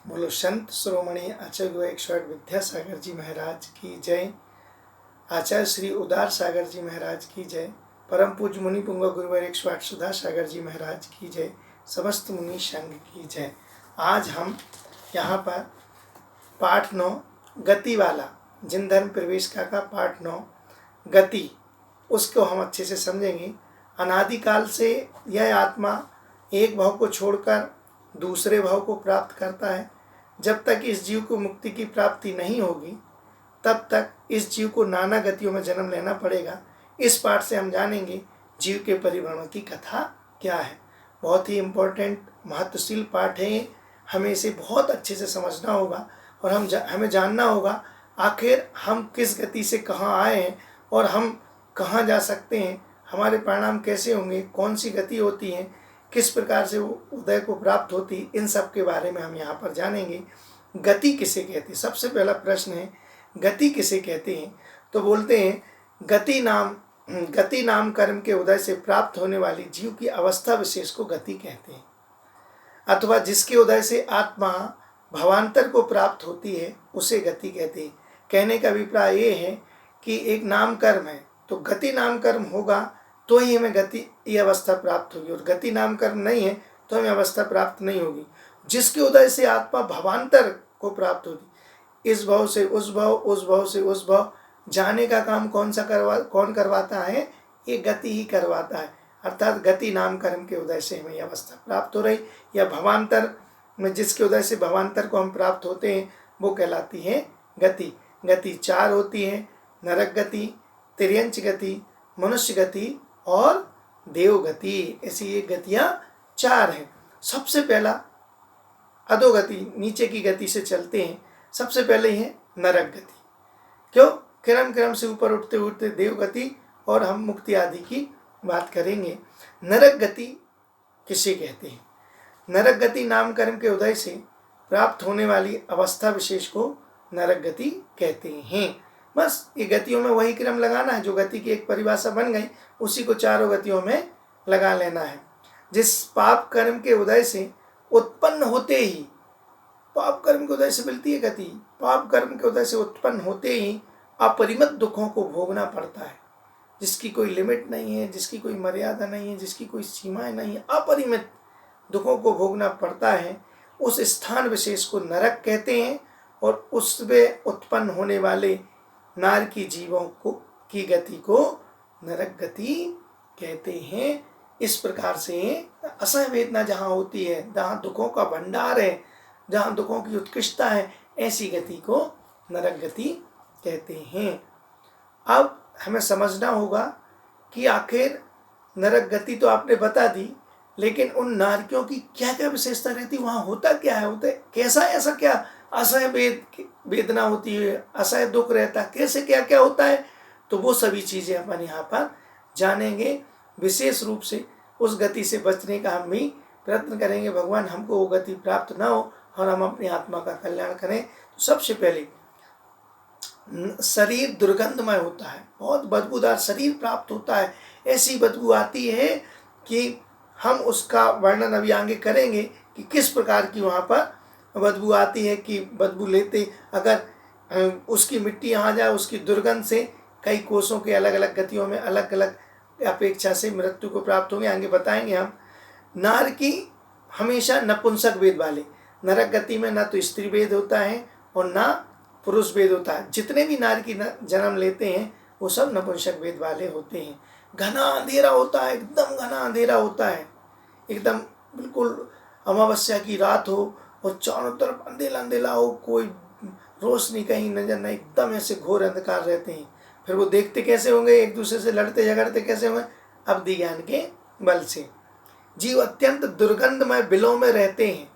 बोलो संत शिरोमणि आचार्य गोरक्षनाथ विद्यासागर जी महाराज की जय। आचार्य श्री उदार सागर जी महाराज की जय। परम पूज्य मुनि पुंग गुरुवर 108 सुधा सागर जी महाराज की जय। समस्त मुनि संघ की जय। आज हम यहाँ पर पाठ 9 गति वाला जिन धर्म प्रवेश का पाठ 9 गति, उसको हम अच्छे से समझेंगे। अनादिकाल से यह आत्मा एक भाव को छोड़कर दूसरे भाव को प्राप्त करता है। जब तक इस जीव को मुक्ति की प्राप्ति नहीं होगी तब तक इस जीव को नाना गतियों में जन्म लेना पड़ेगा। इस पाठ से हम जानेंगे जीव के परिवर्तन की कथा क्या है। बहुत ही इम्पोर्टेंट महत्वशील पाठ है। हमें इसे बहुत अच्छे से समझना होगा और हमें जानना होगा आखिर हम किस गति से कहाँ आए हैं और हम कहाँ जा सकते हैं, हमारे परिणाम कैसे होंगे, कौन सी गति होती है, किस प्रकार से वो उदय को प्राप्त होती, इन सब के बारे में हम यहाँ पर जानेंगे। गति किसे कहते हैं? सबसे पहला प्रश्न है गति किसे कहते हैं? तो बोलते हैं गति नाम कर्म के उदय से प्राप्त होने वाली जीव की अवस्था विशेष को गति कहते हैं, अथवा जिसके उदय से आत्मा भवांतर को प्राप्त होती है उसे गति कहते हैं। कहने का अभिप्राय ये है कि एक नाम कर्म है तो गति नाम कर्म होगा तो ही हमें गति ये अवस्था प्राप्त होगी, और गति नाम कर्म नहीं है तो हमें अवस्था प्राप्त नहीं होगी। जिसके उदय से आत्मा भवांतर को प्राप्त होगी, इस भाव से उस भाव, उस भाव से उस भाव जाने का काम कौन करवाता है? ये गति ही करवाता है। अर्थात गति नाम कर्म के उदय से हमें यह अवस्था प्राप्त हो रही, या भवांतर में जिसके उदय से भवांतर को हम प्राप्त होते हैं वो कहलाती है गति। गति 4 होती है, नरक गति, तिर्यंच गति, मनुष्य गति और देव गति। ऐसी ये गतियाँ 4 हैं। सबसे पहला अधोगति, नीचे की गति से चलते हैं। सबसे पहले है नरक गति। क्यों? क्रम क्रम से ऊपर उठते उठते देव गति और हम मुक्ति आदि की बात करेंगे। नरक गति किसे कहते हैं? नरक गति नाम कर्म के उदय से प्राप्त होने वाली अवस्था विशेष को नरक गति कहते हैं। बस ये गतियों में वही क्रम लगाना है, जो गति की एक परिभाषा बन गई उसी को चारों गतियों में लगा लेना है। जिस पाप कर्म के उदय से उत्पन्न होते ही, पाप कर्म के उदय से मिलती है गति, पाप कर्म के उदय से उत्पन्न होते ही अपरिमित दुखों को भोगना पड़ता है, जिसकी कोई लिमिट नहीं है, जिसकी कोई मर्यादा नहीं है, जिसकी कोई सीमाएं नहीं है, अपरिमित दुखों को भोगना पड़ता है। उस स्थान विशेष को नरक कहते हैं और उसमें उत्पन्न होने वाले नार की जीवों की गति को नरक गति कहते हैं। इस प्रकार से असह्य वेदना जहाँ होती है, जहाँ दुखों का भंडार है, जहाँ दुखों की उत्कृष्टता है, ऐसी गति को नरक गति कहते हैं। अब हमें समझना होगा कि आखिर नरक गति तो आपने बता दी, लेकिन उन नारकियों की क्या क्या विशेषता रहती, वहाँ होता क्या है, होता कैसा, ऐसा क्या असह्य वेदना होती है, असह्य दुख रहता, कैसे क्या क्या होता है, तो वो सभी चीज़ें अपन यहाँ पर जानेंगे। विशेष रूप से उस गति से बचने का हम भी प्रयत्न करेंगे। भगवान हमको वो गति प्राप्त ना हो और हम अपनी आत्मा का कल्याण करें। तो सबसे पहले शरीर दुर्गंधमय होता है, बहुत बदबूदार शरीर प्राप्त होता है। ऐसी बदबू आती है कि हम उसका वर्णन अभी आगे करेंगे कि किस प्रकार की वहाँ पर बदबू आती है। कि बदबू लेते अगर उसकी मिट्टी यहाँ जाए, उसकी दुर्गंध से कई कोषों के अलग अलग गतियों में अलग अलग अपेक्षा से मृत्यु को प्राप्त होंगे, आगे बताएंगे हम। नार की हमेशा नपुंसक वेद वाले, नरक गति में ना तो स्त्री वेद होता है और ना पुरुष वेद होता है। जितने भी नार की जन्म लेते हैं वो सब नपुंसक वेद वाले होते हैं। घना अंधेरा होता है, एकदम घना अंधेरा होता है, एकदम बिल्कुल अमावस्या की रात हो और चारों तरफ अंधेला अंधेला हो, कोई रोशनी कहीं नजर नहीं, एकदम ऐसे घोर अंधकार रहते हैं। फिर वो देखते कैसे होंगे, एक दूसरे से लड़ते झगड़ते कैसे होंगे? अवधि ज्ञान के बल से। जीव अत्यंत दुर्गंधमय बिलों में रहते हैं।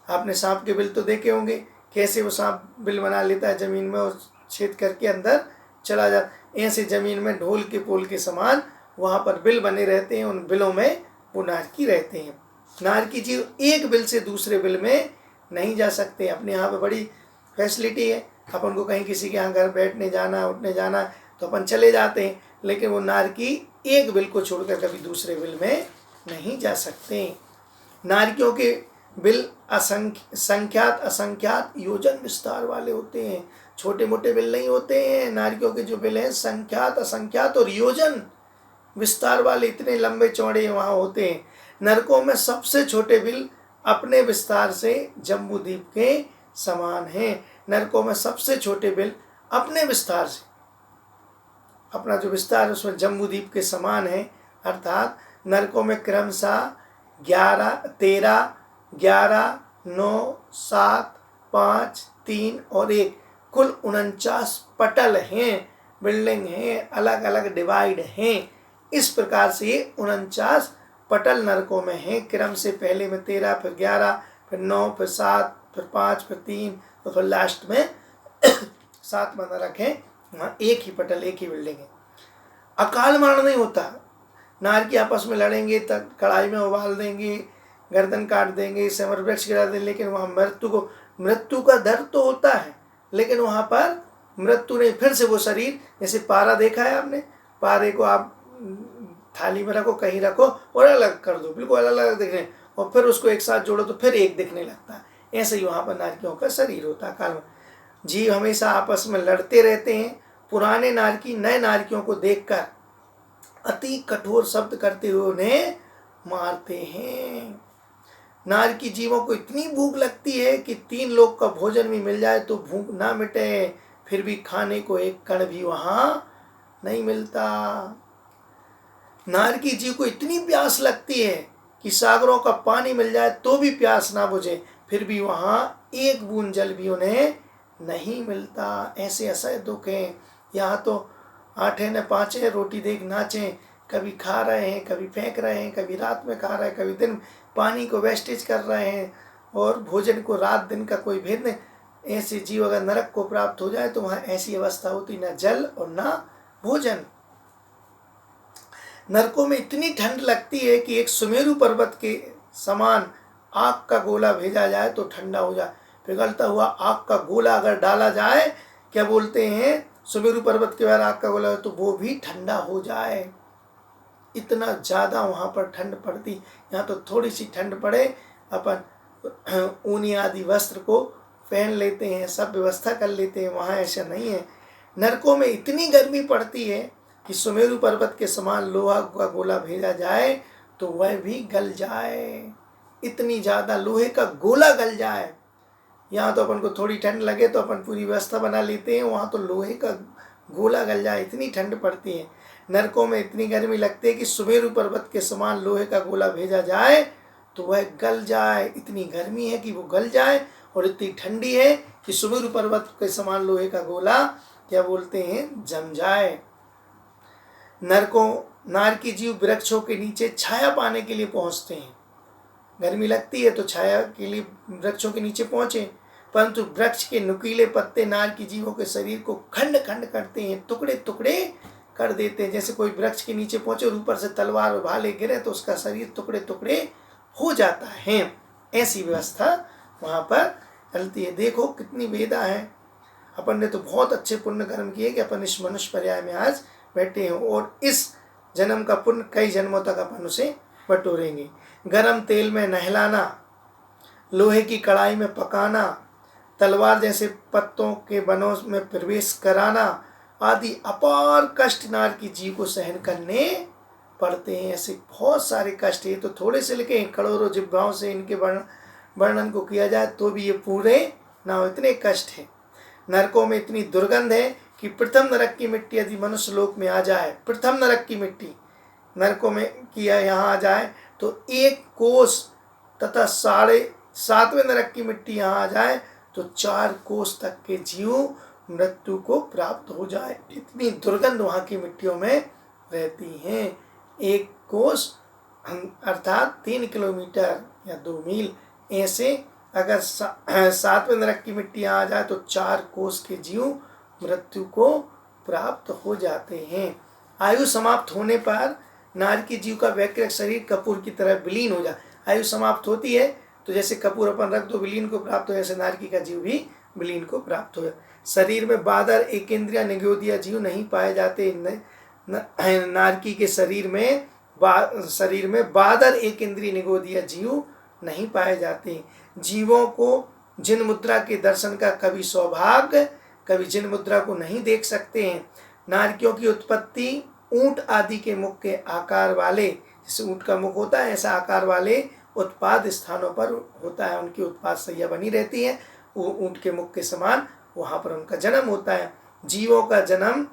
आपने सांप के बिल तो देखे होंगे, कैसे वो सांप बिल बना लेता है जमीन में और छेद करके अंदर चला जाता। ऐसे जमीन में ढोल के पोल के समान वहाँ पर बिल बने रहते हैं, उन बिलों में वो नारकी रहते हैं। नारकी जीव एक बिल से दूसरे बिल में नहीं जा सकते। अपने यहाँ पर बड़ी फैसिलिटी है, अपन को कहीं किसी के यहाँ घर बैठने जाना उठने जाना तो अपन चले जाते हैं, लेकिन वो नारकी एक बिल को छोड़कर कभी दूसरे बिल में नहीं जा सकते। नारकियों के बिल संख्यात असंख्यात योजन विस्तार वाले होते हैं। छोटे मोटे बिल नहीं होते हैं। नारियों के जो बिल हैं संख्यात असंख्यात और योजन विस्तार वाले, इतने लंबे चौड़े वहाँ होते हैं। नरकों में सबसे छोटे बिल अपने विस्तार से जम्बूद्वीप के समान हैं। नरकों में सबसे छोटे बिल अपने विस्तार से, अपना जो विस्तार है उसमें जम्बूद्वीप के समान है। अर्थात नरकों में क्रमशः 13, 11, 9, 7, 5, 3 और 1 कुल 49 पटल हैं, बिल्डिंग हैं, अलग अलग डिवाइड हैं। इस प्रकार से ये 49 पटल नरकों में हैं। क्रम से पहले में 13, फिर 11, फिर 9, फिर 7, फिर 5, फिर 3 और फिर लास्ट में 7 नरक है। वहाँ एक ही पटल, एक ही बिल्डिंग है। अकाल मरण नहीं होता। नार की आपस में लड़ेंगे, तब कढ़ाई में उबाल देंगे, गर्दन काट देंगे, समर वृक्ष गिरा देंगे, लेकिन वहाँ मृत्यु का दर्द तो होता है, लेकिन वहाँ पर मृत्यु नहीं। फिर से वो शरीर, जैसे पारा देखा है आपने, पारे को आप थाली में रखो, कहीं रखो और अलग कर दो, बिल्कुल अलग अलग दिखने, और फिर उसको एक साथ जोड़ो तो फिर एक दिखने लगता है। ऐसे ही वहाँ पर नारकियों का शरीर होता है। काल में जीव हमेशा आपस में लड़ते रहते हैं। पुराने नारकी नए नारकियों को देखकर अति कठोर शब्द करते हुए उन्हें मारते हैं। नारकी जीवों को इतनी भूख लगती है कि 3 लोग का भोजन भी मिल जाए तो भूख ना मिटे, फिर भी खाने को एक कण भी वहाँ नहीं मिलता। नारकी जीव को इतनी प्यास लगती है कि सागरों का पानी मिल जाए तो भी प्यास ना बुझे, फिर भी वहाँ एक बूंद जल भी उन्हें नहीं मिलता। ऐसे असह्य दुख हैं। यहाँ तो 8 न 5 रोटी देख नाचें, कभी खा रहे हैं, कभी फेंक रहे हैं, कभी रात में खा रहे हैं, कभी दिन, पानी को वेस्टेज कर रहे हैं और भोजन को रात दिन का कोई भेद नहीं। ऐसे जीव अगर नरक को प्राप्त हो जाए तो वहाँ ऐसी अवस्था होती, न जल और न भोजन। नरकों में इतनी ठंड लगती है कि एक सुमेरु पर्वत के समान आग का गोला भेजा जाए तो ठंडा हो जाए। पिघलता हुआ आग का गोला अगर डाला जाए, क्या बोलते हैं, सुमेरु पर्वत के बाहर आग का गोला, तो वो भी ठंडा हो जाए। इतना ज़्यादा वहाँ पर ठंड पड़ती। यहाँ तो थोड़ी सी ठंड पड़े, अपन ऊनी आदि वस्त्र को पहन लेते हैं, सब व्यवस्था कर लेते हैं। वहाँ ऐसा नहीं है। नरकों में इतनी गर्मी पड़ती है कि सुमेरु पर्वत के समान लोहा का गोला भेजा जाए तो वह भी गल जाए। इतनी ज़्यादा लोहे का गोला गल जाए। यहाँ तो अपन को थोड़ी ठंड लगे तो अपन पूरी व्यवस्था बना लेते हैं, वहाँ तो लोहे का गोला गल जाए, इतनी ठंड पड़ती है। नरकों में इतनी गर्मी लगती है कि सुमेरु पर्वत के समान लोहे का गोला भेजा जाए तो वह गल जाए। इतनी गर्मी है कि वो गल जाए, और इतनी ठंडी है कि सुमेरु पर्वत के समान लोहे का गोला, क्या बोलते हैं, जम जाए। नारकी जीव वृक्षों के नीचे छाया पाने के लिए पहुँचते हैं। गर्मी लगती है तो छाया के लिए वृक्षों के नीचे पहुँचे, परंतु वृक्ष के नुकीले पत्ते नारकी जीवों के शरीर को खंड खंड करते हैं, टुकड़े टुकड़े कर देते हैं। जैसे कोई वृक्ष के नीचे पहुँचे और ऊपर से तलवार और भाले गिरे तो उसका शरीर टुकड़े टुकड़े हो जाता है। ऐसी व्यवस्था वहाँ पर चलती है। देखो कितनी वेदा है। अपन ने तो बहुत अच्छे पुण्य कर्म किए कि अपन इस मनुष्य पर्याय में आज बैठे हैं, और इस जन्म का पुण्य कई जन्मों तक अपन उसे बटोरेंगे। गरम तेल में नहलाना, लोहे की कढ़ाई में पकाना, तलवार जैसे पत्तों के बनों में प्रवेश कराना आदि अपार कष्ट नारकी जीव को सहन करने पड़ते हैं। ऐसे बहुत सारे कष्ट है। तो थोड़े से लेके करोड़ों जिह्वाओं से इनके वर्णन को किया जाए तो भी ये पूरे ना हो, इतने कष्ट है। नरकों में इतनी दुर्गंध है कि प्रथम नरक की मिट्टी यदि मनुष्य लोक में आ जाए, प्रथम नरक की मिट्टी नरकों में किया यहाँ आ जाए तो 1 कोस, तथा 7.5वें नरक की मिट्टी यहाँ आ जाए तो 4 कोस तक के जीव मृत्यु को प्राप्त हो जाए। इतनी दुर्गंध वहाँ की मिट्टियों में रहती हैं। 1 कोस अर्थात 3 किलोमीटर या 2 मील। ऐसे अगर 7वें नरक की मिट्टी यहाँ आ जाए तो 4 कोस के जीव मृत्यु को प्राप्त हो जाते हैं। आयु समाप्त होने पर नारकी जीव का वैकृत शरीर कपूर की तरह विलीन हो जाए। आयु समाप्त होती है तो जैसे कपूर अपन रख दो विलीन को प्राप्त हो, ऐसे नारकी का जीव भी विलीन को प्राप्त हो जाए। शरीर में बादर, एकेंद्रिय, निगोदिया जीव नहीं पाए जाते। नारकी के शरीर में बादर, एकेंद्रिय, निगोदिया जीव नहीं पाए जाते। जीवों को जिन मुद्रा के दर्शन का कभी सौभाग्य, कभी जिन मुद्रा को नहीं देख सकते हैं। नारकियों की उत्पत्ति ऊंट आदि के मुख के आकार वाले, जैसे ऊंट का मुख होता है ऐसा आकार वाले उत्पाद स्थानों पर होता है। उनकी उत्पाद सैया बनी रहती है, वो ऊंट के मुख के समान वहाँ पर उनका जन्म होता है। जीवों का जन्म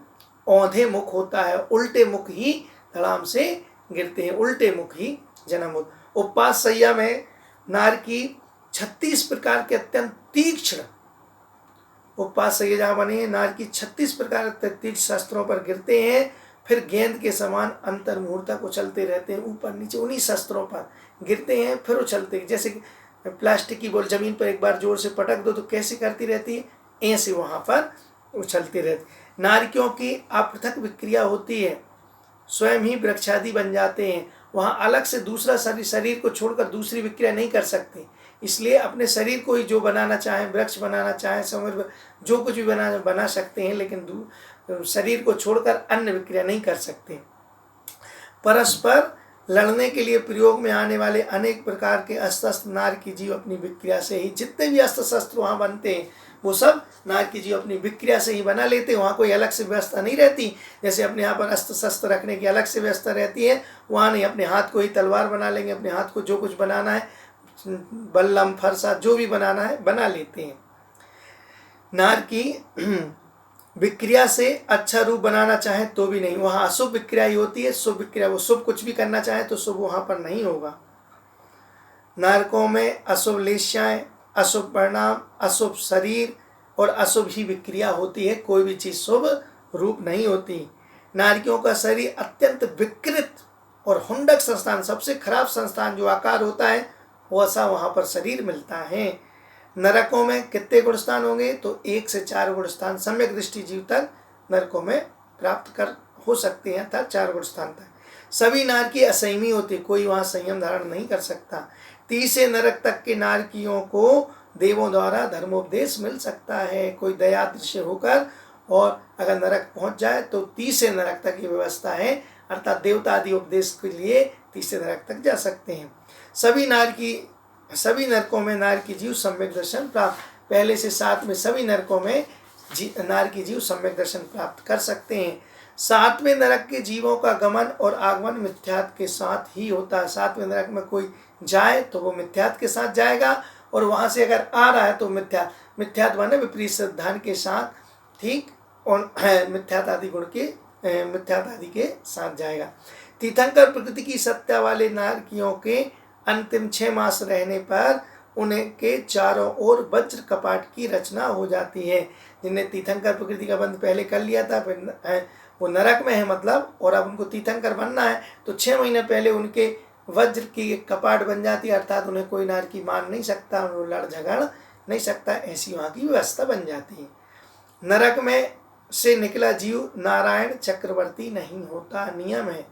औंधे मुख होता है, उल्टे मुख ही धड़ाम से गिरते हैं, उल्टे मुख ही जन्म होता। उपवास सैया में नार की 36 प्रकार के अत्यंत तीक्ष्ण उपवास सैया जहाँ बने हैं, नार की 36 प्रकार के तीक्ष्ण शस्त्रों पर गिरते हैं, फिर गेंद के समान अंतर मुहूर्त तक उछलते रहते हैं, ऊपर नीचे उन्हीं शस्त्रों पर गिरते हैं फिर उछलते हैं। जैसे प्लास्टिक की बॉल जमीन पर एक बार जोर से पटक दो तो कैसे करती रहती है, ऐसे वहाँ पर उछलती रहती। नारियों की अपृथक विक्रिया होती है, स्वयं ही वृक्षादि बन जाते हैं। वहाँ अलग से दूसरा शरीर को छोड़कर दूसरी विक्रिया नहीं कर सकते, इसलिए अपने शरीर को ही जो बनाना चाहें, वृक्ष बनाना चाहें, समर जो कुछ भी बना सकते हैं, लेकिन शरीर को छोड़कर अन्य विक्रिया नहीं कर सकते। परस्पर लड़ने के लिए प्रयोग में आने वाले अनेक प्रकार के अस्त्र नार की जीव अपनी विक्रिया से ही, जितने भी अस्त्र शस्त्र वहाँ बनते हैं वो सब नार की जीव अपनी विक्रिया से ही बना लेते हैं। वहाँ कोई अलग से व्यवस्था नहीं रहती, जैसे अपने यहाँ पर अस्त्र शस्त्र रखने की अलग से व्यवस्था रहती है, वहाँ नहीं। अपने हाथ को ही तलवार बना लेंगे, अपने हाथ को जो कुछ बनाना है, बल्लम फरसा जो भी बनाना है बना लेते हैं। नार की विक्रिया से अच्छा रूप बनाना चाहे तो भी नहीं, वहाँ अशुभ विक्रिया ही होती है। शुभ विक्रिया, वो शुभ कुछ भी करना चाहे तो शुभ वहाँ पर नहीं होगा। नारकों में अशुभ लेश्याएं, अशुभ परिणाम, अशुभ शरीर और अशुभ ही विक्रिया होती है, कोई भी चीज़ शुभ रूप नहीं होती। नारियों का शरीर अत्यंत विकृत और हुंडक संस्थान, सबसे खराब संस्थान जो आकार होता है वैसा वहाँ पर शरीर मिलता है। नरकों में कितने गुणस्थान होंगे, तो 1 से 4 गुणस्थान सम्यक दृष्टि जीव तक नरकों में प्राप्त कर हो सकते हैं, अर्थात 4 गुणस्थान तक। सभी नार की असंयमी होती, कोई वहाँ संयम धारण नहीं कर सकता। 30 नरक तक के नारकियों को देवों द्वारा धर्मोपदेश मिल सकता है, कोई दया दृश्य होकर, और अगर नरक पहुँच जाए तो 30 नरक तक की व्यवस्था है, अर्थात देवता आदि उपदेश के लिए 30 नरक तक जा सकते हैं। सभी नरकों में नार की जीव सम्यक दर्शन प्राप्त, पहले से 7 में सभी नरकों में नार की जीव सम्यक दर्शन प्राप्त कर सकते हैं। 7वें नरक के जीवों का गमन और आगमन मिथ्यात्व के साथ ही होता है। 7वें नरक में कोई जाए तो वो मिथ्यात्व के साथ जाएगा, और वहाँ से अगर आ रहा है तो मिथ्यात्व माने विपरीत सिद्धांत के साथ, ठीक, और मिथ्यात्व आदि गुण के मिथ्यात्व आदि के साथ जाएगा। तीर्थंकर प्रकृति की सत्ता वाले नारकियों के अंतिम 6 मास रहने पर उनके चारों ओर वज्र कपाट की रचना हो जाती है। जिन्हें तीर्थंकर प्रकृति का बंध पहले कर लिया था, फिर वो नरक में है मतलब, और अब उनको तीर्थंकर बनना है तो 6 महीने पहले उनके वज्र की एक कपाट बन जाती है, अर्थात उन्हें कोई नारकी मान नहीं सकता, उन्हें लड़ झगड़ नहीं सकता, ऐसी वहाँ की व्यवस्था बन जाती है। नरक में से निकला जीव नारायण चक्रवर्ती नहीं होता। नियम है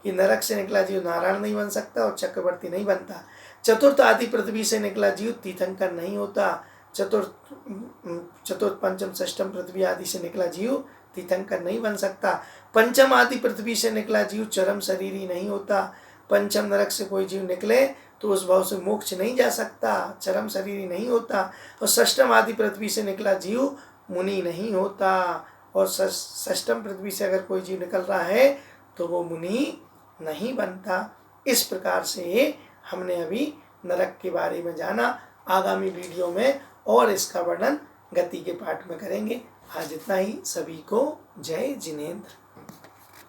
कि नरक से निकला जीव नारायण नहीं बन सकता और चक्रवर्ती नहीं बनता। चतुर्थ आदि पृथ्वी से निकला जीव तीर्थंकर नहीं होता। चतुर्थ पंचम षष्टम पृथ्वी आदि से निकला जीव तीर्थंकर नहीं बन सकता। पंचम आदि पृथ्वी से निकला जीव चरम शरीरी नहीं होता। पंचम नरक से कोई जीव निकले तो उस भाव से मोक्ष नहीं जा सकता, चरम शरीरी नहीं होता। और षष्टम आदि पृथ्वी से निकला जीव मुनि नहीं होता, और षष्टम पृथ्वी से अगर कोई जीव निकल रहा है तो वो मुनि नहीं बनता। इस प्रकार से हमने अभी नरक के बारे में जाना। आगामी वीडियो में और इसका वर्णन गति के पाठ में करेंगे। आज इतना ही। सभी को जय जिनेंद्र।